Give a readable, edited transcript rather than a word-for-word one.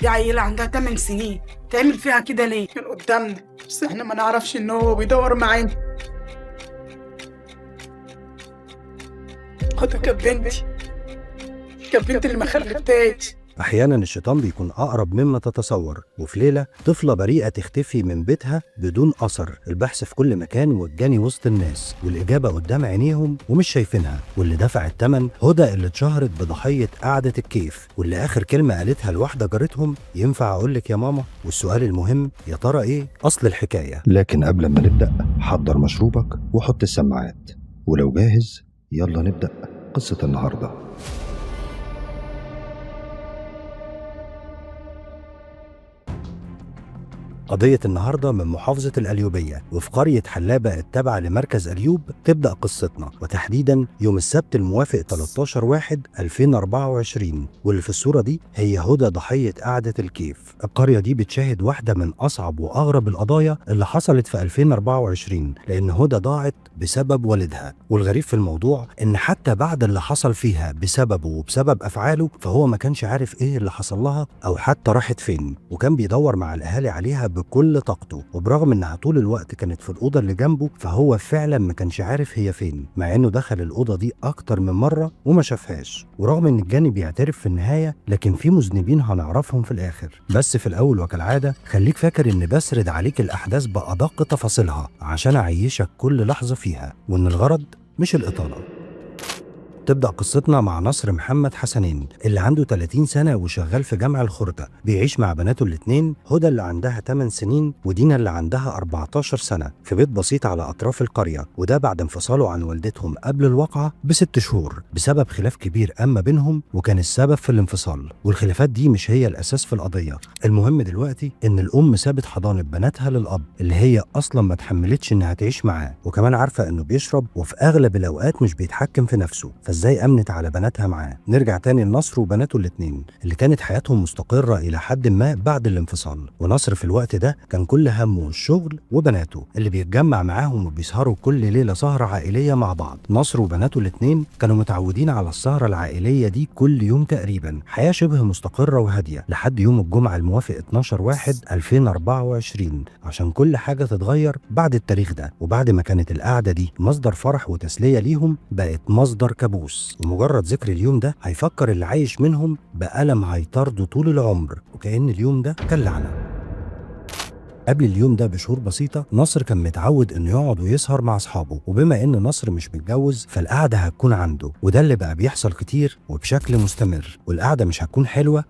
دي عيلة عندها 8 سنين، تعمل فيها كده ليه؟ كان قدامنا بس احنا ما نعرفش ان هو بيدور معانا. خدها كانت بنتي اللي ما خلفتهاش. أحيانا الشيطان بيكون أقرب مما تتصور، وفي ليلة طفلة بريئة تختفي من بيتها بدون أثر، البحث في كل مكان والجاني وسط الناس، والإجابة قدام عينيهم ومش شايفينها، واللي دفع الثمن هدى اللي اتشهرت بضحية قعدة الكيف، واللي آخر كلمة قالتها لواحدة جارتهم ينفع أقولك يا ماما؟ والسؤال المهم يا ترى إيه أصل الحكاية؟ لكن قبل ما نبدأ حضر مشروبك وحط السماعات، ولو جاهز يلا نبدأ قصة النهارده. قضية النهاردة من محافظة القليوبية وفي قرية حلابة التابعة لمركز أليوب. تبدأ قصتنا وتحديدا يوم السبت الموافق 13/1/2024، واللي في الصورة دي هي هدى ضحية قعدة الكيف. القرية دي بتشاهد واحدة من أصعب وأغرب القضايا اللي حصلت في 2024، لأن هدى ضاعت بسبب والدها، والغريب في الموضوع إن حتى بعد اللي حصل فيها بسببه وبسبب أفعاله فهو ما كانش عارف إيه اللي حصل لها أو حتى راحت فين، وكان بيدور مع الأهالي عليها بكل طاقته، وبرغم انها طول الوقت كانت في الاوضه اللي جنبه فهو فعلا ما كانش عارف هي فين، مع انه دخل الاوضه دي اكتر من مره وما شافهاش. ورغم ان الجاني بيعترف في النهايه لكن في مذنبين هنعرفهم في الاخر. بس في الاول وكالعاده خليك فاكر ان بسرد عليك الاحداث بادق تفاصيلها عشان اعيشك كل لحظه فيها، وان الغرض مش الاطاله. تبدأ قصتنا مع نصر محمد حسنين اللي عنده 30 سنة وشغال في جامع الخردة، بيعيش مع بناته الاتنين، هدى اللي عندها 8 سنين ودينا اللي عندها 14 سنة، في بيت بسيط على أطراف القرية، وده بعد انفصاله عن والدتهم قبل الواقعة ب6 شهور بسبب خلاف كبير أما بينهم وكان السبب في الانفصال. والخلافات دي مش هي الأساس في القضية، المهم دلوقتي إن الأم سابت حضانة بناتها للأب اللي هي أصلا ما تحملتش إنها تعيش معاه، وكمان عارفة إنه بيشرب وفي أغلب الأوقات مش بيتحكم في نفسه، ازاي امنت على بناتها معاه. نرجع تاني لنصر وبناته الاتنين اللي كانت حياتهم مستقرة الى حد ما بعد الانفصال، ونصر في الوقت ده كان كل همه الشغل وبناته اللي بيتجمع معاهم وبيسهروا كل ليلة سهرة عائلية مع بعض. نصر وبناته الاتنين كانوا متعودين على السهرة العائلية دي كل يوم تقريبا، حياة شبه مستقرة وهادية لحد يوم الجمعة الموافق 12/1/2024 عشان كل حاجة تتغير بعد التاريخ ده. وبعد ما كانت القعدة دي مصدر فرح وتسلية ليهم بقت مصدر كابوس، ومجرد ذكر اليوم ده هيفكر اللي عايش منهم بألم هيطارده طول العمر، وكأن اليوم ده كان لعنة. قبل اليوم ده بشهور بسيطة نصر كان متعود انه يقعد ويسهر مع اصحابه، وبما ان نصر مش متجوز فالقعدة هتكون عنده، وده اللي بقى بيحصل كتير وبشكل مستمر، والقعدة مش هتكون حلوة